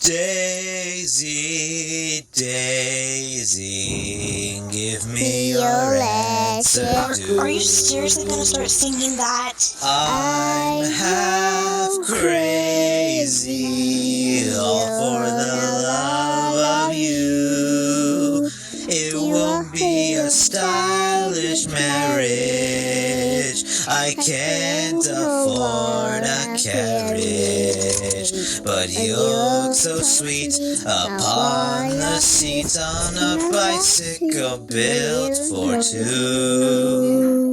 Daisy, Daisy, give me your answer. Are you seriously gonna start singing that? I'm half crazy, all for the love of you. It won't be a stylish marriage. I can't afford a carriage, but you look so sweet upon the seat on a bicycle built for two.